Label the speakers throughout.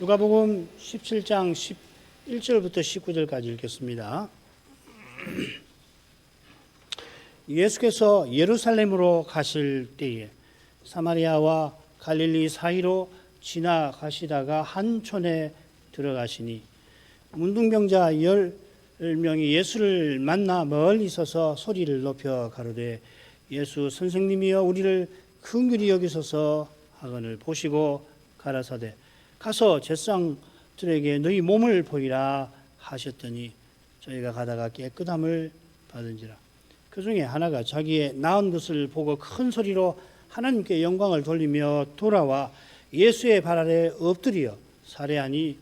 Speaker 1: 누가복음 17장 11절부터 19절까지 읽겠습니다. 예수께서 예루살렘으로 가실 때에 사마리아와 갈릴리 사이로 지나가시다가 한 촌에 들어가시니 문둥병자 10명이 예수를 만나 멀리 서서 소리를 높여 가로되 예수 선생님이여 우리를 긍휼히 여기소서 하거늘 보시고 가라사대 가서 제사장들에게 너희 몸을 보이라 하셨더니 저희가 가다가 깨끗함을 받은지라. 그 중에 하나가 자기의 나은 것을 보고 큰 소리로 하나님께 영광을 돌리며 돌아와 예수의 발 아래 엎드려 살해하니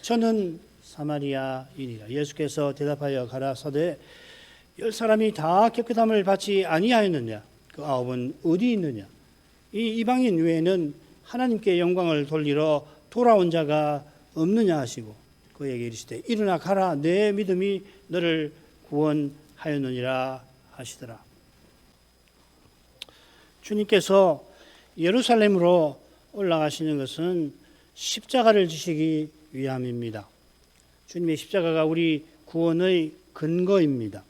Speaker 1: 저는 사마리아인이라. 예수께서 대답하여 가라사대 10사람이 다 깨끗함을 받지 아니하였느냐? 그 9은 어디 있느냐? 이 이방인 외에는 하나님께 영광을 돌리러 돌아온 자가 없느냐 하시고 그에게 이르시되 일어나 가라 내 믿음이 너를 구원하였느니라 하시더라. 주님께서 예루살렘으로 올라가시는 것은 십자가를 지시기 위함입니다. 주님의 십자가가 우리 구원의 근거입니다.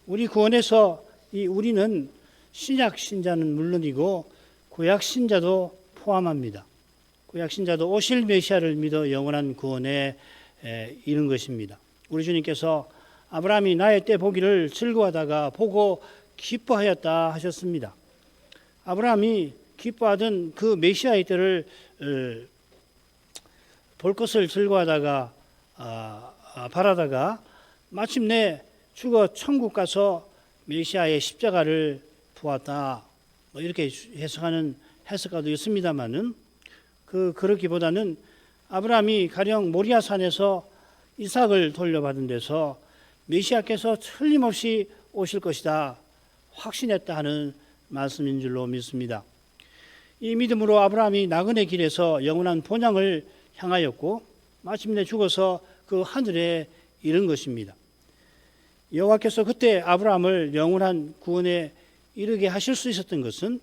Speaker 1: 우리 구원에서 우리는 신약 신자는 물론이고 구약 신자도 포함합니다. 구약 신자도 오실 메시아를 믿어 영원한 구원에 이른 것입니다. 우리 주님께서 아브라함이 나의 때 보기를 즐거워하다가 보고 기뻐하였다 하셨습니다. 아브라함이 기뻐하던 그 메시아의 때를 볼 것을 즐거워하다가 바라다가 마침내 죽어 천국 가서 메시아의 십자가를 보았다. 이렇게 해석하는 해석가도 있습니다만은 그러기보다는 아브라함이 가령 모리아산에서 이삭을 돌려받은 데서 메시아께서 틀림없이 오실 것이다 확신했다 하는 말씀인 줄로 믿습니다. 이 믿음으로 아브라함이 나그네 길에서 영원한 본향을 향하였고 마침내 죽어서 그 하늘에 이른 것입니다. 여호와께서 그때 아브라함을 영원한 구원에 이르게 하실 수 있었던 것은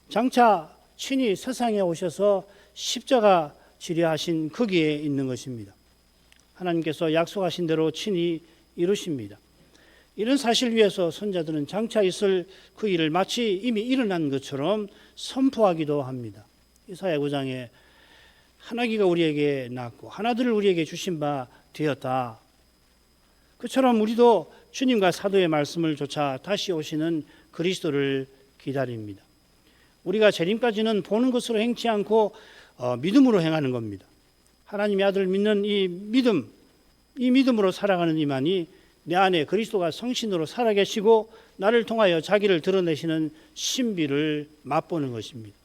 Speaker 1: 장차 친히 세상에 오셔서 십자가 지려하신 거기에 있는 것입니다. 하나님께서 약속하신 대로 친히 이루십니다. 이런 사실 위에서 선자들은 장차 있을 그 일을 마치 이미 일어난 것처럼 선포하기도 합니다. 이사야 9장에 하나기가 우리에게 낳고 하나들을 우리에게 주신 바 되었다. 그처럼 우리도 주님과 사도의 말씀을 조차 다시 오시는 그리스도를 기다립니다. 우리가 재림까지는 보는 것으로 행치 않고 믿음으로 행하는 겁니다. 하나님의 아들 믿는 이 믿음으로 살아가는 이만이 내 안에 그리스도가 성신으로 살아계시고 나를 통하여 자기를 드러내시는 신비를 맛보는 것입니다.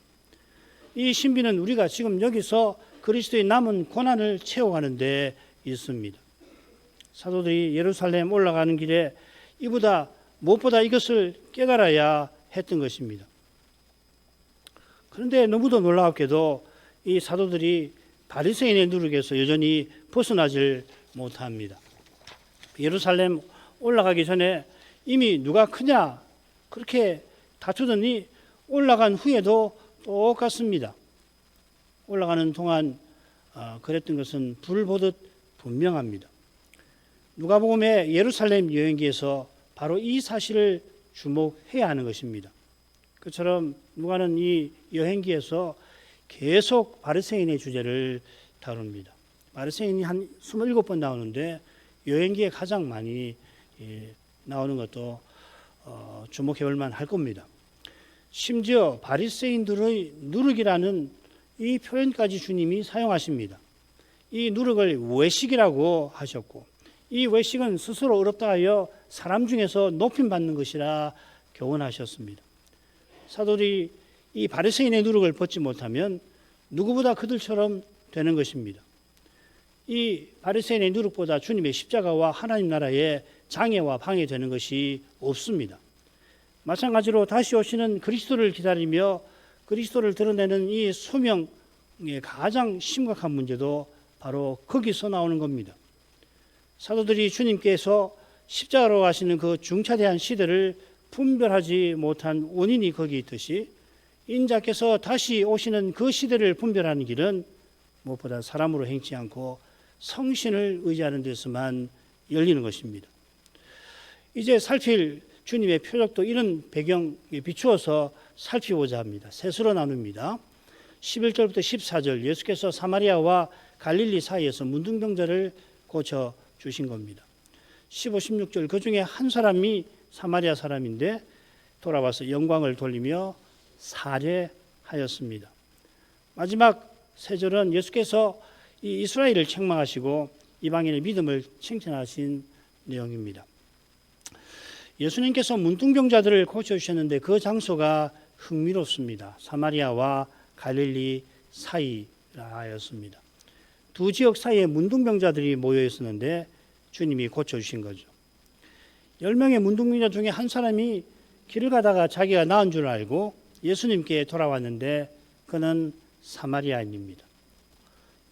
Speaker 1: 이 신비는 우리가 지금 여기서 그리스도의 남은 고난을 채워가는 데 있습니다. 사도들이 예루살렘 올라가는 길에 무엇보다 이것을 깨달아야 했던 것입니다. 그런데 너무도 놀랍게도 이 사도들이 바리새인의 누룩에서 여전히 벗어나질 못합니다. 예루살렘 올라가기 전에 이미 누가 크냐 그렇게 다투더니 올라간 후에도 똑같습니다. 올라가는 동안 그랬던 것은 불 보듯 분명합니다. 누가복음의 예루살렘 여행기에서 바로 이 사실을 주목해야 하는 것입니다. 그처럼 누가는 이 여행기에서 계속 바리새인의 주제를 다룹니다. 바리새인이 한 27번 나오는데 여행기에 가장 많이 나오는 것도 주목해 볼 만할 겁니다. 심지어 바리새인들의 누룩이라는 이 표현까지 주님이 사용하십니다. 이 누룩을 외식이라고 하셨고 이 외식은 스스로 어렵다 하여 사람 중에서 높임받는 것이라 교훈하셨습니다. 사도들이 이 바리새인의 누룩을 벗지 못하면 누구보다 그들처럼 되는 것입니다. 이 바리새인의 누룩보다 주님의 십자가와 하나님 나라의 장애와 방해되는 것이 없습니다. 마찬가지로 다시 오시는 그리스도를 기다리며 그리스도를 드러내는 이 소명의 가장 심각한 문제도 바로 거기서 나오는 겁니다. 사도들이 주님께서 십자가로 가시는 그 중차대한 시대를 분별하지 못한 원인이 거기 있듯이 인자께서 다시 오시는 그 시대를 분별하는 길은 무엇보다 사람으로 행치 않고 성신을 의지하는 데서만 열리는 것입니다. 이제 살필 주님의 표적도 이런 배경에 비추어서 살피고자 합니다. 셋으로 나눕니다. 11절부터 14절 예수께서 사마리아와 갈릴리 사이에서 문둥병자를 고쳐주신 겁니다. 15, 16절 그 중에 한 사람이 사마리아 사람인데 돌아와서 영광을 돌리며 살해하였습니다. 마지막 세 절은 예수께서 이 이스라엘을 책망하시고 이방인의 믿음을 칭찬하신 내용입니다. 예수님께서 문둥병자들을 고쳐주셨는데 그 장소가 흥미롭습니다. 사마리아와 갈릴리 사이라였습니다. 두 지역 사이에 문둥병자들이 모여 있었는데 주님이 고쳐주신 거죠. 10명의 문둥병자 중에 한 사람이 길을 가다가 자기가 나은 줄 알고 예수님께 돌아왔는데 그는 사마리아인입니다.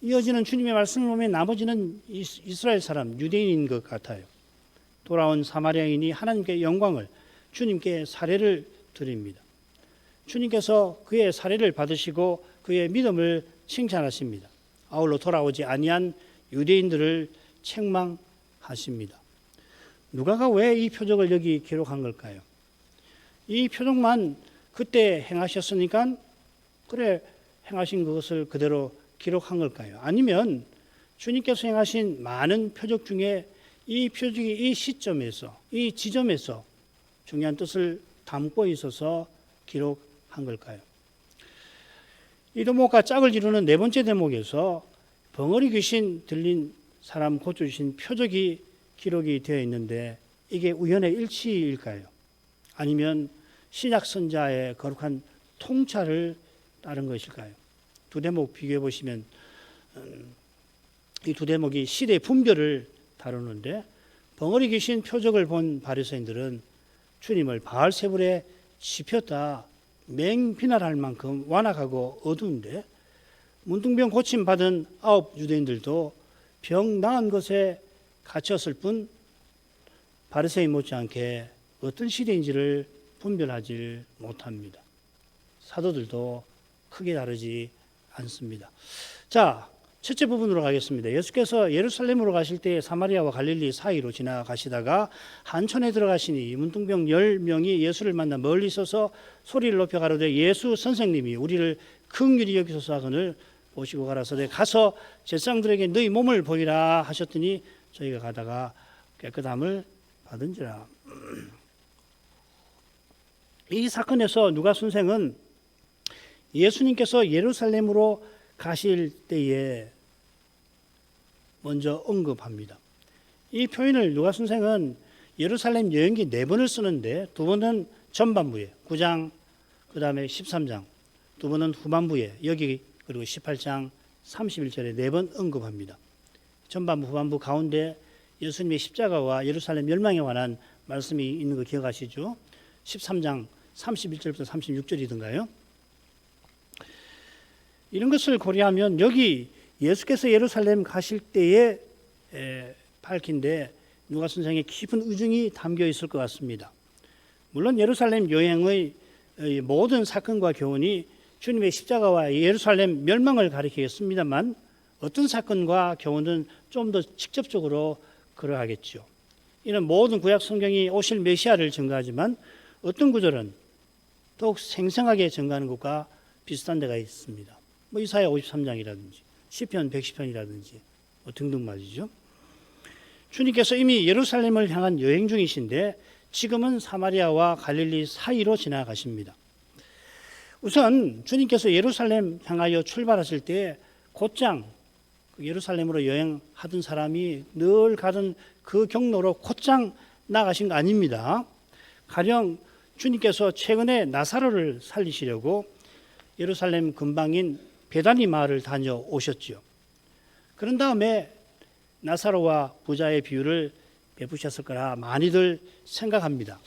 Speaker 1: 이어지는 주님의 말씀을 보면 나머지는 이스라엘 사람, 유대인인 것 같아요. 돌아온 사마리아인이 하나님께 영광을, 주님께 사례를 드립니다. 주님께서 그의 사례를 받으시고 그의 믿음을 칭찬하십니다. 아울러 돌아오지 아니한 유대인들을 책망하십니다. 누가가 왜 이 표적을 여기 기록한 걸까요? 이 표적만 그때 행하셨으니까 그래 행하신 그것을 그대로 기록한 걸까요? 아니면 주님께서 행하신 많은 표적 중에 이 표적이 이 시점에서, 이 지점에서 중요한 뜻을 담고 있어서 기록한 걸까요? 이 대목과 짝을 이루는 네 번째 대목에서 벙어리 귀신 들린 사람 고쳐주신 표적이 기록이 되어 있는데 이게 우연의 일치일까요? 아니면 신약 선자의 거룩한 통찰을 따른 것일까요? 두 대목 비교해 보시면 이 두 대목이 시대 분별을 다루는데 벙어리 귀신 표적을 본 바리새인들은 주님을 바알세불에 씹혔다 맹비난할 만큼 완악하고 어두운데 문둥병 고침 받은 9 유대인들도 병 나은 것에 갇혔을 뿐 바리새인 못지않게 어떤 시대인지를 분별하지 못합니다. 사도들도 크게 다르지 않습니다. 자, 첫째 부분으로 가겠습니다. 예수께서 예루살렘으로 가실 때 사마리아와 갈릴리 사이로 지나가시다가 한촌에 들어가시니 문둥병 10명이 예수를 만나 멀리 서서 소리를 높여 가로되 예수 선생님이 우리를 긍휼히 여기소서 하거늘 오시고 가라사대 가서 제사장들에게 너희 몸을 보이라 하셨더니 저희가 가다가 깨끗함을 받은지라. 이 사건에서 누가 선생은 예수님께서 예루살렘으로 가실 때에 먼저 언급합니다. 이 표현을 누가 선생은 예루살렘 여행기 4번을 쓰는데 2번은 전반부에 9장 그 다음에 13장 2번은 후반부에 여기 그리고 18장 31절에 4번 언급합니다. 전반부 후반부 가운데 예수님의 십자가와 예루살렘 멸망에 관한 말씀이 있는 거 기억하시죠? 13장 31절부터 36절이던가요? 이런 것을 고려하면 여기 예수께서 예루살렘 가실 때에 밝힌데 누가 선생의 깊은 의중이 담겨 있을 것 같습니다. 물론 예루살렘 여행의 모든 사건과 교훈이 주님의 십자가와 예루살렘 멸망을 가리키겠습니다만 어떤 사건과 교훈은 좀 더 직접적으로 그러하겠죠. 이는 모든 구약 성경이 오실 메시아를 증거하지만 어떤 구절은 더욱 생생하게 증거하는 것과 비슷한 데가 있습니다. 뭐 이사야 53장이라든지 시편 110편이라든지 뭐 등등 말이죠. 주님께서 이미 예루살렘을 향한 여행 중이신데 지금은 사마리아와 갈릴리 사이로 지나가십니다. 우선 주님께서 예루살렘 향하여 출발하실 때 곧장 예루살렘으로 여행하던 사람이 늘 가던 그 경로로 곧장 나가신 거 아닙니다. 가령 주님께서 최근에 나사로를 살리시려고 예루살렘 근방인 베다니 마을을 다녀오셨죠. 그런 다음에 나사로와 부자의 비유를 베푸셨을 거라 많이들 생각합니다.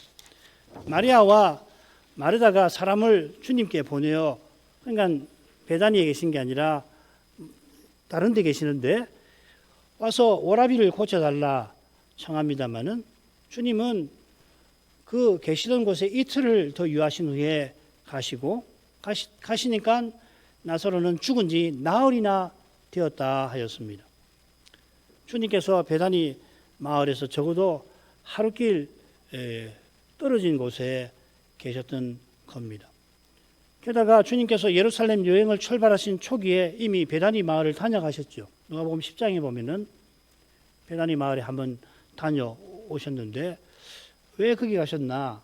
Speaker 1: 마리아와 마르다가 사람을 주님께 보내어 그러니까 베다니에 계신 게 아니라 다른 데 계시는데 와서 오라비를 고쳐달라 청합니다마는 주님은 그 계시던 곳에 이틀을 더 유하신 후에 가시고 가시니까 나사로는 죽은 지 나흘이나 되었다 하였습니다. 주님께서 베다니 마을에서 적어도 하루길 떨어진 곳에 계셨던 겁니다. 게다가 주님께서 예루살렘 여행을 출발하신 초기에 이미 베다니 마을을 다녀가셨죠. 누가복음 10장에 보면은 베다니 마을에 한번 다녀오셨는데 왜 거기 가셨나?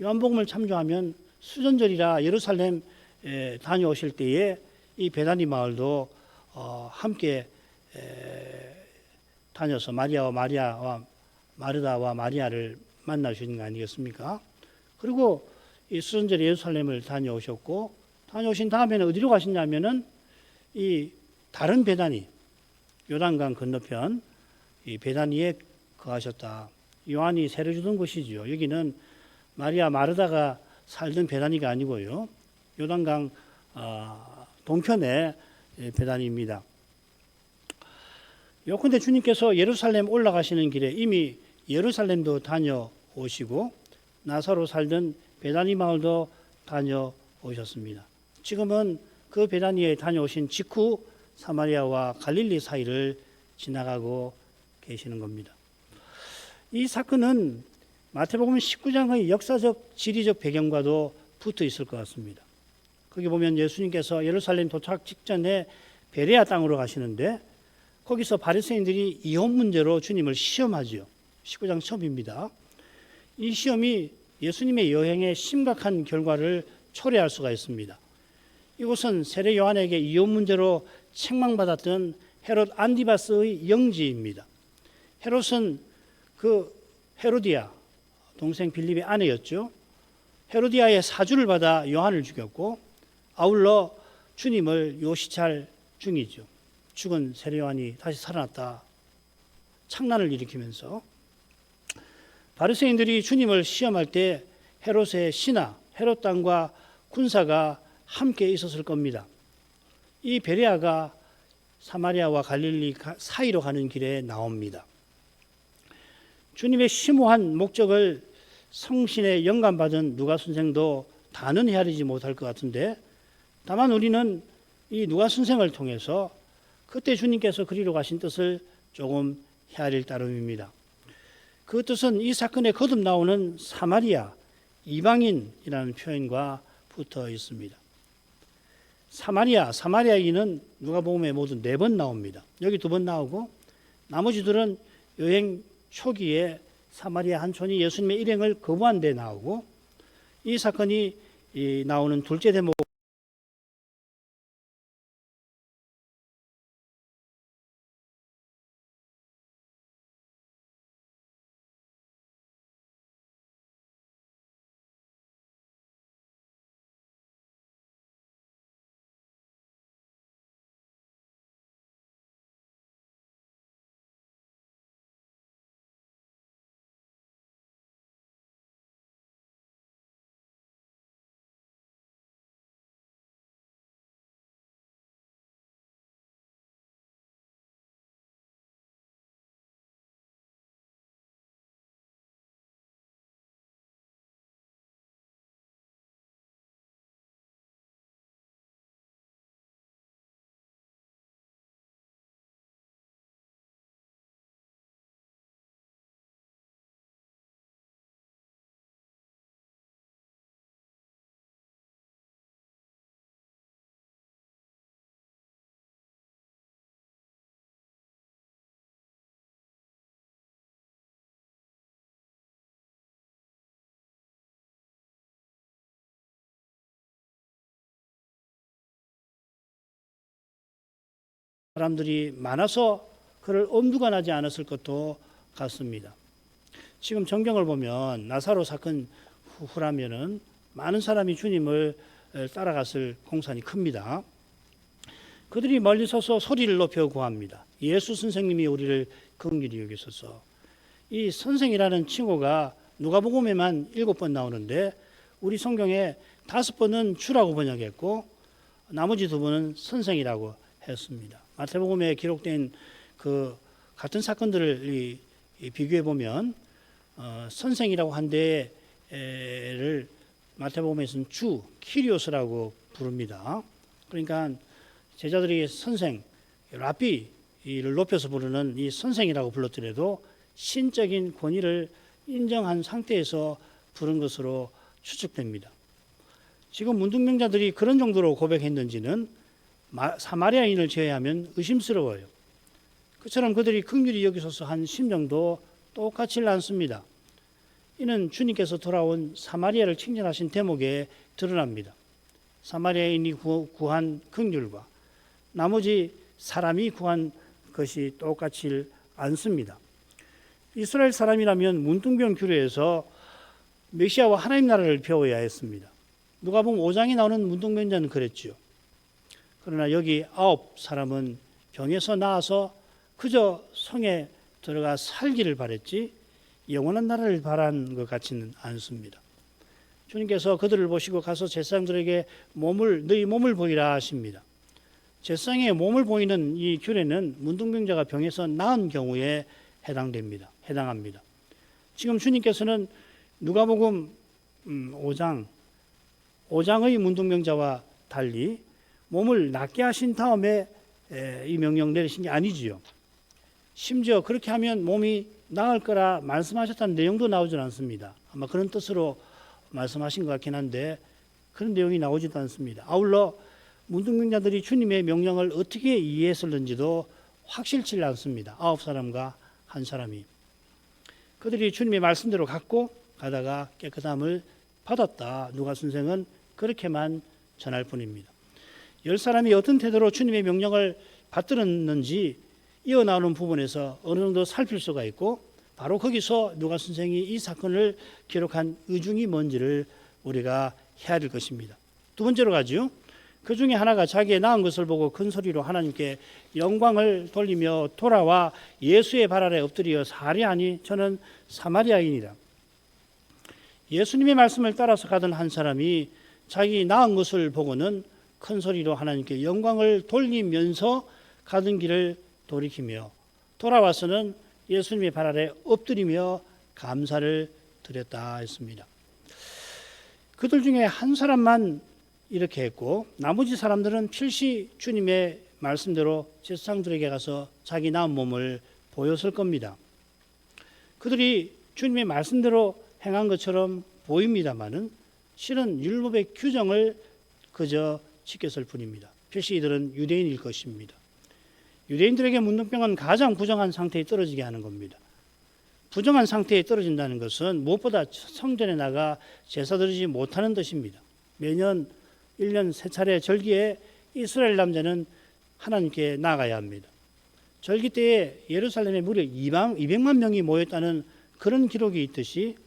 Speaker 1: 요한복음을 참조하면 수전절이라 예루살렘 다녀오실 때에 이 베다니 마을도 함께 다녀서 마리아와 마르다와 마리아를 만나주신 거 아니겠습니까? 그리고 이 수전절에 예루살렘을 다녀오셨고 다녀오신 다음에는 어디로 가셨냐면은 이 다른 베다니 요단강 건너편 이 베다니에 거하셨다. 요한이 세례 주던 곳이죠. 여기는 마리아 마르다가 살던 베다니가 아니고요. 요단강 동편의 베다니입니다. 요컨대 주님께서 예루살렘 올라가시는 길에 이미 예루살렘도 다녀오시고 나사로 살던 베다니 마을도 다녀오셨습니다. 지금은 그 베다니에 다녀오신 직후 사마리아와 갈릴리 사이를 지나가고 계시는 겁니다. 이 사건은 마태복음 19장의 역사적 지리적 배경과도 붙어 있을 것 같습니다. 거기 보면 예수님께서 예루살렘 도착 직전에 베레아 땅으로 가시는데 거기서 바리새인들이 이혼 문제로 주님을 시험하죠. 19장 처음입니다. 이 시험이 예수님의 여행에 심각한 결과를 초래할 수가 있습니다. 이곳은 세례 요한에게 이혼 문제로 책망받았던 헤롯 안디바스의 영지입니다. 헤롯은 그 헤로디아 동생 빌립의 아내였죠. 헤로디아의 사주를 받아 요한을 죽였고 아울러 주님을 요시찰 중이죠. 죽은 세례 요한이 다시 살아났다. 창난을 일으키면서 바리새인들이 주님을 시험할 때 헤롯의 신하 헤롯 땅과 군사가 함께 있었을 겁니다. 이 베레아가 사마리아와 갈릴리 사이로 가는 길에 나옵니다. 주님의 심오한 목적을 성신에 영감받은 누가 선생도 다는 헤아리지 못할 것 같은데 다만 우리는 이 누가 선생을 통해서 그때 주님께서 그리로 가신 뜻을 조금 헤아릴 따름입니다. 그 뜻은 이 사건에 거듭 나오는 사마리아, 이방인이라는 표현과 붙어 있습니다. 사마리아인은 누가복음에 모두 4번 나옵니다. 여기 2번 나오고 나머지들은 여행 초기에 사마리아 한 촌이 예수님의 일행을 거부한 데 나오고 이 사건이 나오는 둘째 대목 사람들이 많아서 그를 엄두가 나지 않았을 것도 같습니다. 지금 정경을 보면 나사로 사건 후라면은 많은 사람이 주님을 따라갔을 공산이 큽니다. 그들이 멀리 서서 소리를 높여 구합니다. 예수 선생님이 우리를 긍휼히 여기소서. 이 선생이라는 칭호가 누가복음에만 7번 나오는데 우리 성경에 5번은 주라고 번역했고 나머지 2번은 선생이라고 했습니다. 마태복음에 기록된 그 같은 사건들을 비교해 보면 선생이라고 한 데를 마태복음에서는 주 키리오스라고 부릅니다. 그러니까 제자들이 선생 라비를 높여서 부르는 이 선생이라고 불렀더라도 신적인 권위를 인정한 상태에서 부른 것으로 추측됩니다. 지금 문둥병자들이 그런 정도로 고백했는지는 사마리아인을 제외하면 의심스러워요. 그처럼 그들이 긍휼히 여기소서 한 심정도 똑같지 않습니다. 이는 주님께서 돌아온 사마리아를 칭찬하신 대목에 드러납니다. 사마리아인이 구한 긍휼과 나머지 사람이 구한 것이 똑같지 않습니다. 이스라엘 사람이라면 문둥병 규례에서 메시아와 하나님 나라를 배워야 했습니다. 누가복음 5장에 나오는 문둥병자는 그랬죠. 그러나 여기 9사람은 병에서 나아서 그저 성에 들어가 살기를 바랬지 영원한 나라를 바란 것 같지는 않습니다. 주님께서 그들을 보시고 가서 제사장들에게 너희 몸을 보이라 하십니다. 제사장의 몸을 보이는 이 규례는 문둥병자가 병에서 나은 경우에 해당합니다. 지금 주님께서는 누가복음 5장의 문둥병자와 달리 몸을 낫게 하신 다음에 이 명령 내리신 게 아니지요. 심지어 그렇게 하면 몸이 나을 거라 말씀하셨다는 내용도 나오질 않습니다. 아마 그런 뜻으로 말씀하신 것 같긴 한데 그런 내용이 나오지도 않습니다. 아울러 문둥병자들이 주님의 명령을 어떻게 이해했을는지도 확실치 않습니다. 9사람과 한 사람이. 그들이 주님의 말씀대로 가다가 깨끗함을 받았다. 누가 선생은 그렇게만 전할 뿐입니다. 10사람이 어떤 태도로 주님의 명령을 받들었는지 이어나오는 부분에서 어느 정도 살필 수가 있고 바로 거기서 누가 선생이 이 사건을 기록한 의중이 뭔지를 우리가 헤아릴 것입니다. 두 번째로 가죠. 그 중에 하나가 자기의 낳은 것을 보고 큰 소리로 하나님께 영광을 돌리며 돌아와 예수의 발 아래 엎드려 사리하니 저는 사마리아인이라. 예수님의 말씀을 따라서 가던 한 사람이 자기 낳은 것을 보고는 큰 소리로 하나님께 영광을 돌리면서 가던 길을 돌이키며 돌아와서는 예수님의 발 아래 엎드리며 감사를 드렸다 했습니다. 그들 중에 한 사람만 이렇게 했고 나머지 사람들은 필시 주님의 말씀대로 제사장들에게 가서 자기 낳은 몸을 보였을 겁니다. 그들이 주님의 말씀대로 행한 것처럼 보입니다마는 실은 율법의 규정을 그저 지켰을 뿐입니다. 필시 이들은 유대인일 것입니다. 유대인들에게 문둥병은 가장 부정한 상태에 떨어지게 하는 겁니다. 부정한 상태에 떨어진다는 것은 무엇보다 성전에 나가 제사 드리지 못하는 뜻입니다. 매년 1년 3차례 절기에 이스라엘 남자는 하나님께 나가야 합니다. 절기 때에 예루살렘에 무려 200만 명이 모였다는 그런 기록이 있듯이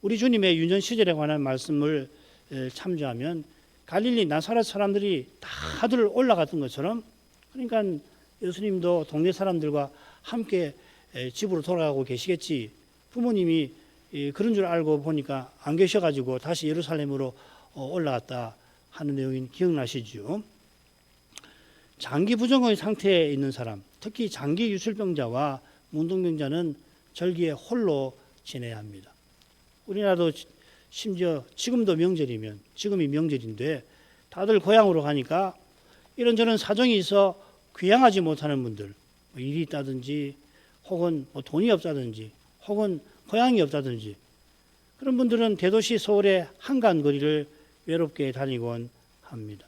Speaker 1: 우리 주님의 유년 시절에 관한 말씀을 참조하면 갈릴리 나사렛 사람들이 다들 올라갔던 것처럼 그러니까 예수님도 동네 사람들과 함께 집으로 돌아가고 계시겠지. 부모님이 그런 줄 알고 보니까 안 계셔가지고 다시 예루살렘으로 올라갔다 하는 내용이 기억나시죠? 장기 부정의 상태에 있는 사람, 특히 장기 유출병자와 문둥병자는 절기에 홀로 지내야 합니다. 우리나라도 심지어 지금도 명절이면 지금이 명절인데 다들 고향으로 가니까 이런저런 사정이 있어 귀향하지 못하는 분들, 일이 있다든지 혹은 돈이 없다든지 혹은 고향이 없다든지 그런 분들은 대도시 서울의 한가한 거리를 외롭게 다니곤 합니다.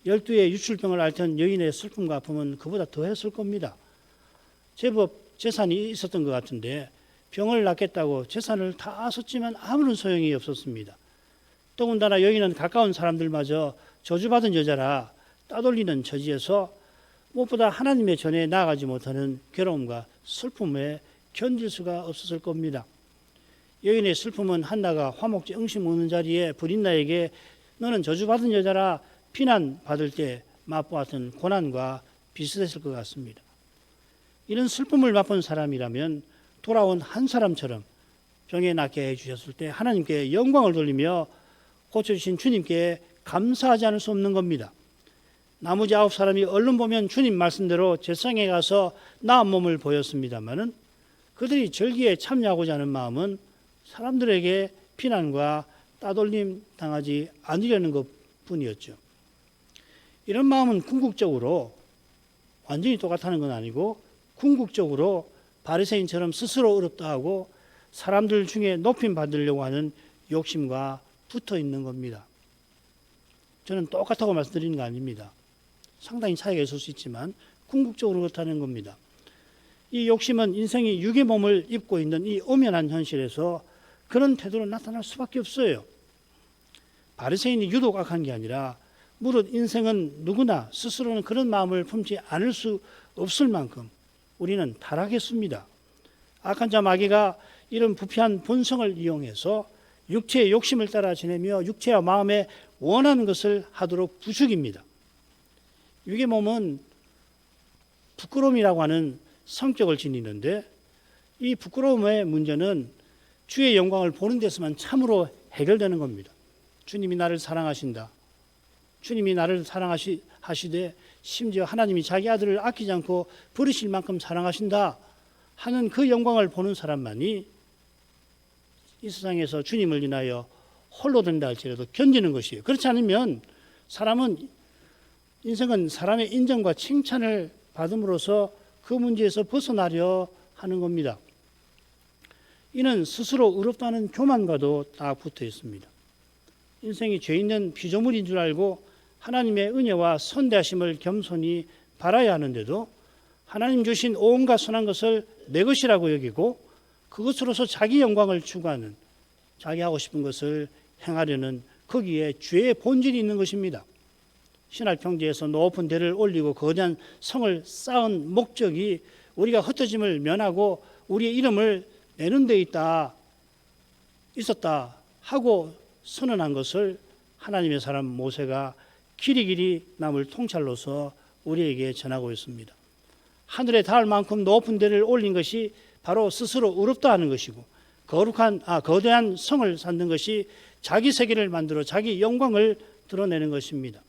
Speaker 1: 12의 유출병을 앓던 여인의 슬픔과 아픔은 그보다 더했을 겁니다. 제법 재산이 있었던 것 같은데 병을 낫겠다고 재산을 다 썼지만 아무런 소용이 없었습니다. 더군다나 여인은 가까운 사람들마저 저주받은 여자라 따돌리는 처지에서 무엇보다 하나님의 전에 나아가지 못하는 괴로움과 슬픔에 견딜 수가 없었을 겁니다. 여인의 슬픔은 한나가 화목제 응시 먹는 자리에 브린나에게 너는 저주받은 여자라 비난받을 때 맛보았던 고난과 비슷했을 것 같습니다. 이런 슬픔을 맛본 사람이라면 돌아온 한 사람처럼 병에 낫게 해주셨을 때 하나님께 영광을 돌리며 고쳐주신 주님께 감사하지 않을 수 없는 겁니다. 나머지 9사람이 얼른 보면 주님 말씀대로 제사장에 가서 나은 몸을 보였습니다마는 그들이 절기에 참여하고자 하는 마음은 사람들에게 비난과 따돌림 당하지 않으려는 것 뿐이었죠. 이런 마음은 궁극적으로 완전히 똑같다는 건 아니고 궁극적으로 바리새인처럼 스스로 어렵다 하고 사람들 중에 높임 받으려고 하는 욕심과 붙어 있는 겁니다. 저는 똑같다고 말씀드리는 거 아닙니다. 상당히 차이가 있을 수 있지만 궁극적으로 그렇다는 겁니다. 이 욕심은 인생이 육의 몸을 입고 있는 이 엄연한 현실에서 그런 태도로 나타날 수밖에 없어요. 바리새인이 유독 악한 게 아니라 무릇 인생은 누구나 스스로는 그런 마음을 품지 않을 수 없을 만큼 우리는 타락했습니다. 악한 자 마귀가 이런 부패한 본성을 이용해서 육체의 욕심을 따라 지내며 육체와 마음에 원하는 것을 하도록 부추깁니다. 육의 몸은 부끄러움이라고 하는 성격을 지니는데 이 부끄러움의 문제는 주의 영광을 보는 데서만 참으로 해결되는 겁니다. 주님이 나를 사랑하신다. 주님이 나를 사랑하시되 심지어 하나님이 자기 아들을 아끼지 않고 버리실 만큼 사랑하신다 하는 그 영광을 보는 사람만이 이 세상에서 주님을 인하여 홀로 된다 할지라도 견디는 것이에요. 그렇지 않으면 인생은 사람의 인정과 칭찬을 받음으로써 그 문제에서 벗어나려 하는 겁니다. 이는 스스로 의롭다는 교만과도 딱 붙어 있습니다. 인생이 죄 있는 피조물인 줄 알고 하나님의 은혜와 선대하심을 겸손히 바라야 하는데도 하나님 주신 온갖 선한 것을 내 것이라고 여기고 그것으로서 자기 영광을 추구하는, 자기 하고 싶은 것을 행하려는 거기에 죄의 본질이 있는 것입니다. 신할 평지에서 높은 대를 올리고 거대한 성을 쌓은 목적이 우리가 흩어짐을 면하고 우리의 이름을 내는 데 있었다 하고 선언한 것을 하나님의 사람 모세가 길이길이 남을 통찰로서 우리에게 전하고 있습니다. 하늘에 닿을 만큼 높은 데를 올린 것이 바로 스스로 의롭다 하는 것이고 거대한 성을 쌓는 것이 자기 세계를 만들어 자기 영광을 드러내는 것입니다.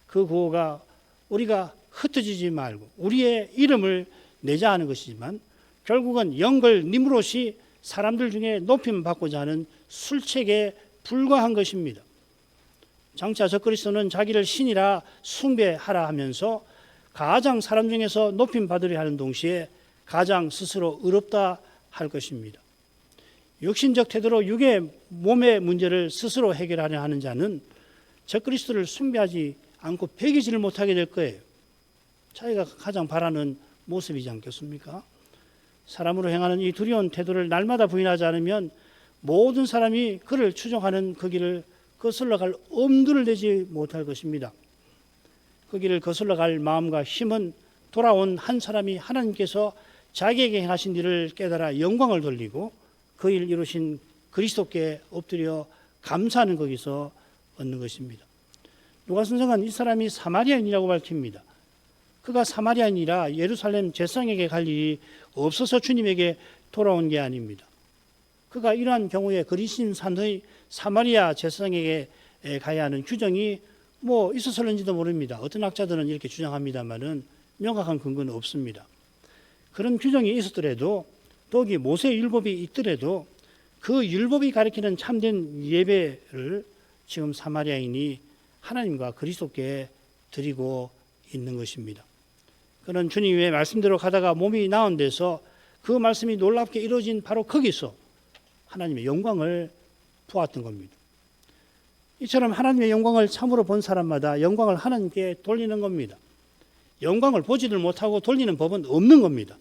Speaker 1: 그 구호가 우리가 흩어지지 말고 우리의 이름을 내자 하는 것이지만 결국은 영걸 니무롯이 사람들 중에 높임 받고자 하는 술책에 불과한 것입니다. 장차 적그리스도는 자기를 신이라 숭배하라 하면서 가장 사람 중에서 높임 받으려 하는 동시에 가장 스스로 의롭다 할 것입니다. 육신적 태도로 육의 몸의 문제를 스스로 해결하려 하는 자는 적그리스도를 숭배하지 않고 배기지를 못하게 될 거예요. 자기가 가장 바라는 모습이지 않겠습니까? 사람으로 행하는 이 두려운 태도를 날마다 부인하지 않으면 모든 사람이 그를 추종하는 그 길을 거슬러 갈 엄두를 내지 못할 것입니다. 그 길을 거슬러 갈 마음과 힘은 돌아온 한 사람이 하나님께서 자기에게 행하신 일을 깨달아 영광을 돌리고 그 일 이루신 그리스도께 엎드려 감사하는 거기서 얻는 것입니다. 누가 선생은 이 사람이 사마리아인이라고 밝힙니다. 그가 사마리아인이라 예루살렘 제사장에게 갈 일이 없어서 주님에게 돌아온 게 아닙니다. 그가 이러한 경우에 그리신 산의 사마리아 제사장에게 가야 하는 규정이 있었을는지도 모릅니다. 어떤 학자들은 이렇게 주장합니다만은 명확한 근거는 없습니다. 그런 규정이 있었더라도 더욱이 모세 율법이 있더라도 그 율법이 가리키는 참된 예배를 지금 사마리아인이 하나님과 그리스도께 드리고 있는 것입니다. 그는 주님의 말씀대로 가다가 몸이 나은 데서 그 말씀이 놀랍게 이루어진 바로 거기서 하나님의 영광을 보았던 겁니다. 이처럼 하나님의 영광을 참으로 본 사람마다 영광을 하나님께 돌리는 겁니다. 영광을 보지를 못하고 돌리는 법은 없는 겁니다.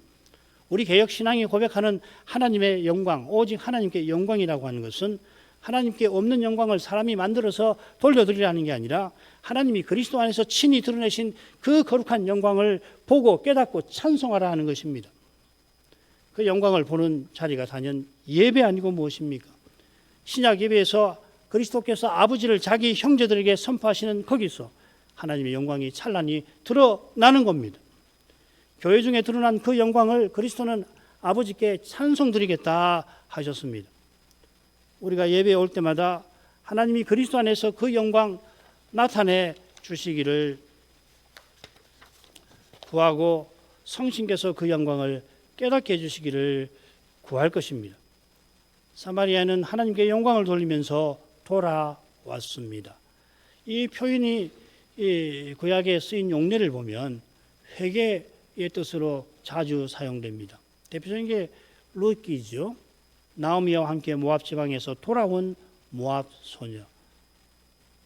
Speaker 1: 우리 개혁신앙이 고백하는 하나님의 영광, 오직 하나님께 영광이라고 하는 것은 하나님께 없는 영광을 사람이 만들어서 돌려드리라는 게 아니라 하나님이 그리스도 안에서 친히 드러내신 그 거룩한 영광을 보고 깨닫고 찬송하라 하는 것입니다. 그 영광을 보는 자리가 단연 예배 아니고 무엇입니까? 신약 예배에서 그리스도께서 아버지를 자기 형제들에게 선포하시는 거기서 하나님의 영광이 찬란히 드러나는 겁니다. 교회 중에 드러난 그 영광을 그리스도는 아버지께 찬송드리겠다 하셨습니다. 우리가 예배에 올 때마다 하나님이 그리스도 안에서 그 영광 나타내 주시기를 구하고 성신께서 그 영광을 깨닫게 해주시기를 구할 것입니다. 사마리아는 하나님께 영광을 돌리면서 돌아왔습니다. 이 표현이 이 구약에 쓰인 용례를 보면 회개의 뜻으로 자주 사용됩니다. 대표적인 게 룻기죠. 나오미와 함께 모압 지방에서 돌아온 모압 소녀.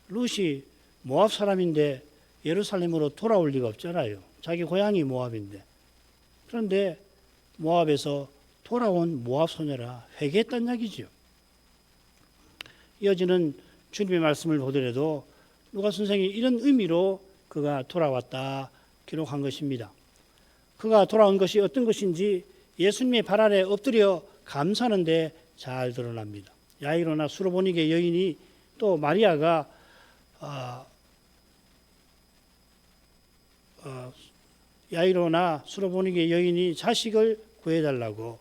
Speaker 1: 룻이 모압 사람인데 예루살렘으로 돌아올 리가 없잖아요. 자기 고향이 모압인데. 그런데 모압에서 돌아온 모압 소녀라 회개했단 이야기죠. 이어지는 주님의 말씀을 보더라도 누가 선생이 이런 의미로 그가 돌아왔다 기록한 것입니다. 그가 돌아온 것이 어떤 것인지 예수님의 발 아래 엎드려 감사하는데 잘 드러납니다. 야이로나 수로보니게 여인이 또 마리아가 야이로나 수로보니게 여인이 자식을 구해달라고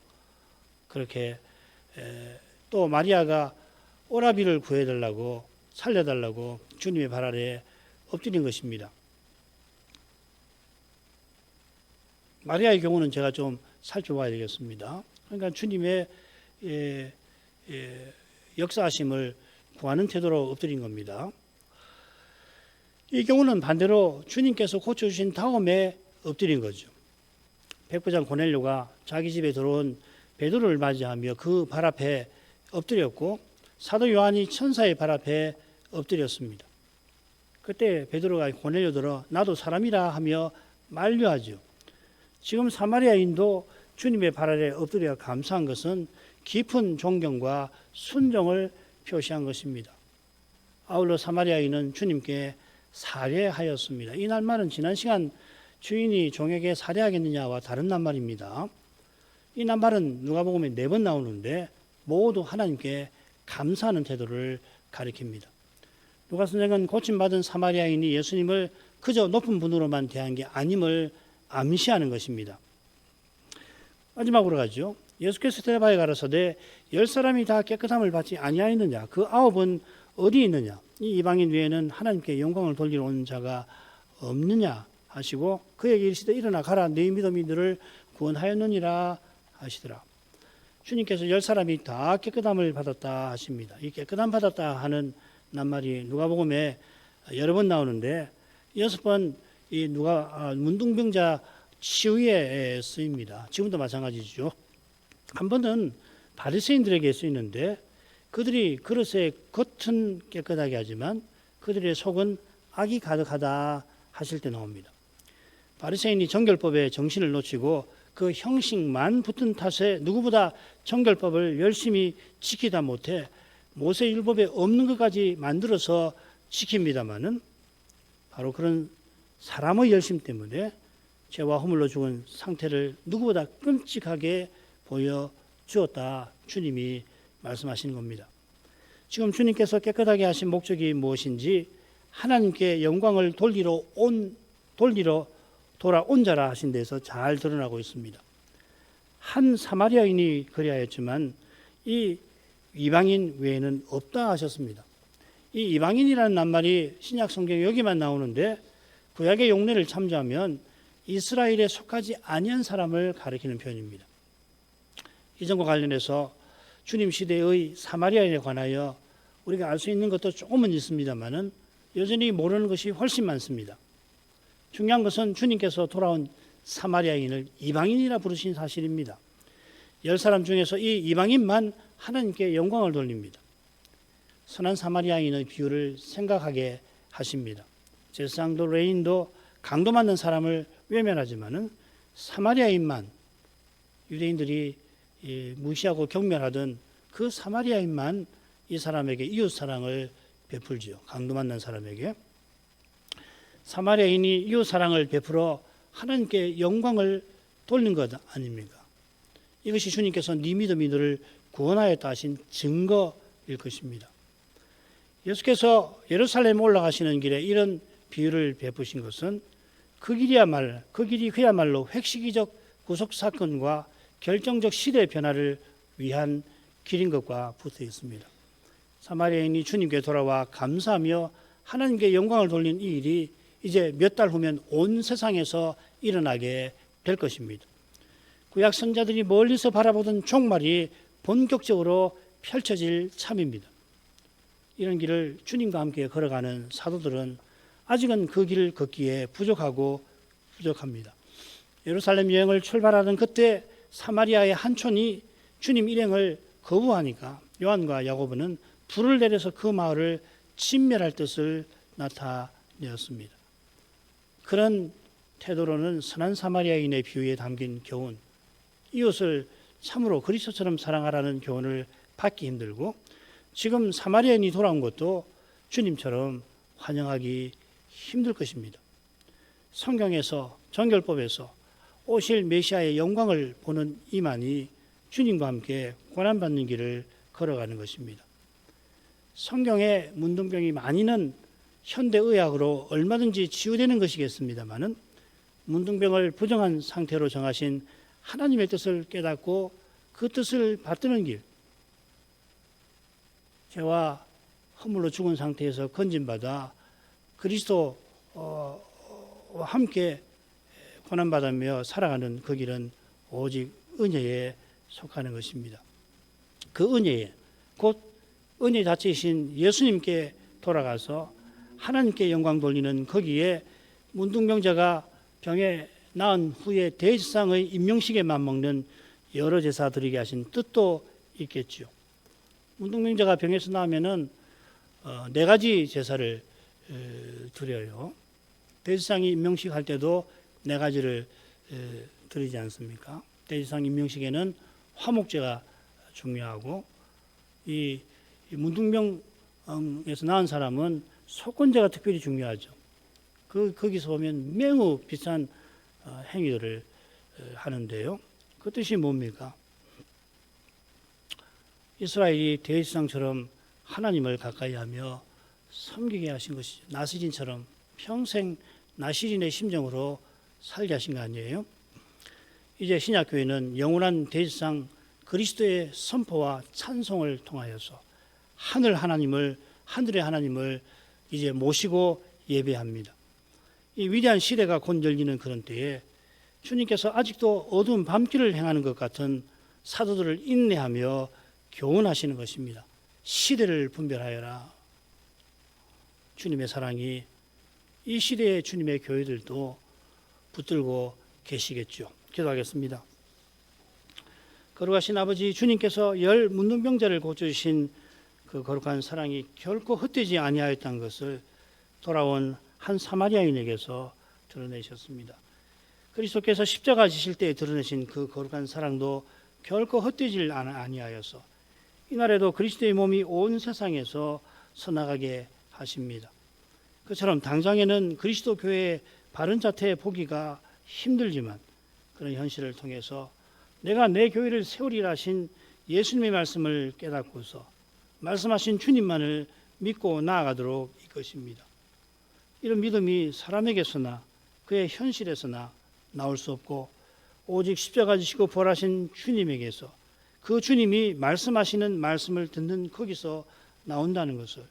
Speaker 1: 그렇게 또 마리아가 오라비를 구해달라고 살려달라고 주님의 발 아래 엎드린 것입니다. 마리아의 경우는 제가 좀 살펴봐야 되겠습니다. 그러니까 주님의 역사하심을 구하는 태도로 엎드린 겁니다. 이 경우는 반대로 주님께서 고쳐주신 다음에 엎드린 거죠. 백부장 고넬료가 자기 집에 들어온 베드로를 맞이하며 그 발 앞에 엎드렸고 사도 요한이 천사의 발 앞에 엎드렸습니다. 그때 베드로가 고넬료 들어 나도 사람이라 하며 만류하죠. 지금 사마리아인도 주님의 발 아래 엎드려 감사한 것은 깊은 존경과 순종을 표시한 것입니다. 아울러 사마리아인은 주님께 살해하였습니다. 이 낱말은 지난 시간 주인이 종에게 살해하겠느냐와 다른 낱말입니다. 이 낱말은 누가복음에 4번 나오는데 모두 하나님께 감사하는 태도를 가리킵니다. 누가 선생은 고침받은 사마리아인이 예수님을 그저 높은 분으로만 대한 게 아님을 암시하는 것입니다. 마지막으로 가죠. 예수께서 대답하여 가라사대 10사람이 다 깨끗함을 받지 아니하였느냐 그 9은 어디 있느냐 이 이방인 외에는 하나님께 영광을 돌리러 온 자가 없느냐 하시고 그에게 이르시되 일어나 가라 네 믿음이 너를 구원하였느니라 하시더라. 주님께서 10사람이 다 깨끗함을 받았다 하십니다. 이 깨끗함 받았다 하는 낱말이 누가복음에 여러 번 나오는데 6번 이 문둥병자 치유에 쓰입니다. 지금도 마찬가지죠. 한 번은 바리새인들에게 쓰이는데 그들이 그릇의 겉은 깨끗하게 하지만 그들의 속은 악이 가득하다 하실 때 나옵니다. 바리새인이 정결법에 정신을 놓치고 그 형식만 붙은 탓에 누구보다 정결법을 열심히 지키다 못해 모세율법에 없는 것까지 만들어서 지킵니다마는 바로 그런 사람의 열심 때문에 죄와 허물로 죽은 상태를 누구보다 끔찍하게 보여주었다 주님이 말씀하시는 겁니다. 지금 주님께서 깨끗하게 하신 목적이 무엇인지 하나님께 영광을 돌리러 돌아온 자라 하신 데서 잘 드러나고 있습니다. 한 사마리아인이 그리하였지만 이 이방인 외에는 없다 하셨습니다. 이 이방인이라는 낱말이 신약 성경에 여기만 나오는데 구약의 용례를 참조하면 이스라엘에 속하지 아니한 사람을 가리키는 표현입니다. 이전과 관련해서 주님 시대의 사마리아인에 관하여 우리가 알 수 있는 것도 조금은 있습니다만은 여전히 모르는 것이 훨씬 많습니다. 중요한 것은 주님께서 돌아온 사마리아인을 이방인이라 부르신 사실입니다. 10사람 중에서 이 이방인만 하나님께 영광을 돌립니다. 선한 사마리아인의 비유를 생각하게 하십니다. 제사장도 레인도 강도 맞는 사람을 외면하지만은 사마리아인만 유대인들이 무시하고 경멸하던 그 사마리아인만 이 사람에게 이웃 사랑을 베풀지요. 강도 맞는 사람에게. 사마리아인이 이웃 사랑을 베풀어 하나님께 영광을 돌린 것 아닙니까? 이것이 주님께서 네 믿음이 너를 구원하였다 하신 증거일 것입니다. 예수께서 예루살렘 올라가시는 길에 이런 비유를 베푸신 것은 그 길이 그야말로 획시기적 구속 사건과 결정적 시대 변화를 위한 길인 것과 붙어 있습니다. 사마리아인이 주님께 돌아와 감사하며 하나님께 영광을 돌린 이 일이 이제 몇 달 후면 온 세상에서 일어나게 될 것입니다. 구약 선자들이 멀리서 바라보던 종말이 본격적으로 펼쳐질 참입니다. 이런 길을 주님과 함께 걸어가는 사도들은 아직은 그 길을 걷기에 부족합니다. 예루살렘 여행을 출발하던 그때 사마리아의 한 촌이 주님 일행을 거부하니까 요한과 야고보는 불을 내려서 그 마을을 진멸할 뜻을 나타내었습니다. 그런 태도로는 선한 사마리아인의 비유에 담긴 교훈, 이웃을 참으로 그리스도처럼 사랑하라는 교훈을 받기 힘들고, 지금 사마리아인이 돌아온 것도 주님처럼 환영하기 힘들 것입니다. 성경에서, 정결법에서 오실 메시아의 영광을 보는 이만이 주님과 함께 고난받는 길을 걸어가는 것입니다. 성경에 문둥병이 많이는 현대의학으로 얼마든지 치유되는 것이겠습니다마는 문둥병을 부정한 상태로 정하신 하나님의 뜻을 깨닫고 그 뜻을 받드는 길, 죄와 허물로 죽은 상태에서 건진받아 그리스도와 함께 고난받으며 살아가는 그 길은 오직 은혜에 속하는 것입니다. 그 은혜에, 곧 은혜 자체이신 예수님께 돌아가서 하나님께 영광 돌리는 거기에 문둥병자가 병에 나은 후에 대제사장의 임명식에 맞먹는 여러 제사 드리게 하신 뜻도 있겠죠. 문둥병자가 병에서 나으면은 4가지 제사를 드려요. 대제사장이 임명식 할 때도 4가지를 드리지 않습니까? 대제사장 임명식에는 화목제가 중요하고, 이 문둥병에서 나은 사람은 속건제가 특별히 중요하죠. 거기서 보면 매우 비싼 행위들을 하는데요. 그 뜻이 뭡니까? 이스라엘이 대제사장처럼 하나님을 가까이 하며 섬기게 하신 것이죠. 나시린처럼 평생 나시린의 심정으로 살게 하신 거 아니에요? 이제 신약교회는 영원한 대제사장 그리스도의 선포와 찬송을 통하여서 하늘의 하나님을 이제 모시고 예배합니다. 이 위대한 시대가 곧 열리는 그런 때에 주님께서 아직도 어두운 밤길을 행하는 것 같은 사도들을 인내하며 교훈하시는 것입니다. 시대를 분별하여라. 주님의 사랑이 이 시대의 주님의 교회들도 붙들고 계시겠죠. 기도하겠습니다. 거룩하신 아버지, 주님께서 10 문둥병자를 고쳐주신 그 거룩한 사랑이 결코 헛되지 아니하였다는 것을 돌아온 한 사마리아인에게서 드러내셨습니다. 그리스도께서 십자가 지실 때에 드러내신 그 거룩한 사랑도 결코 헛되질 아니하여서 이날에도 그리스도의 몸이 온 세상에서 서나가게 하십니다. 그처럼 당장에는 그리스도 교회의 바른 자태 보기가 힘들지만 그런 현실을 통해서 내가 내 교회를 세우리라 하신 예수님의 말씀을 깨닫고서 말씀하신 주님만을 믿고 나아가도록 이것입니다. 이런 믿음이 사람에게서나 그의 현실에서나 나올 수 없고 오직 십자가 지시고 부활하신 주님에게서 그 주님이 말씀하시는 말씀을 듣는 거기서 나온다는 것을,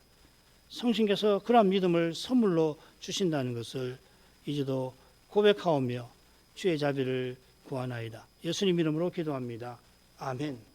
Speaker 1: 성신께서 그러한 믿음을 선물로 주신다는 것을 이제도 고백하오며 주의 자비를 구하나이다. 예수님 이름으로 기도합니다. 아멘.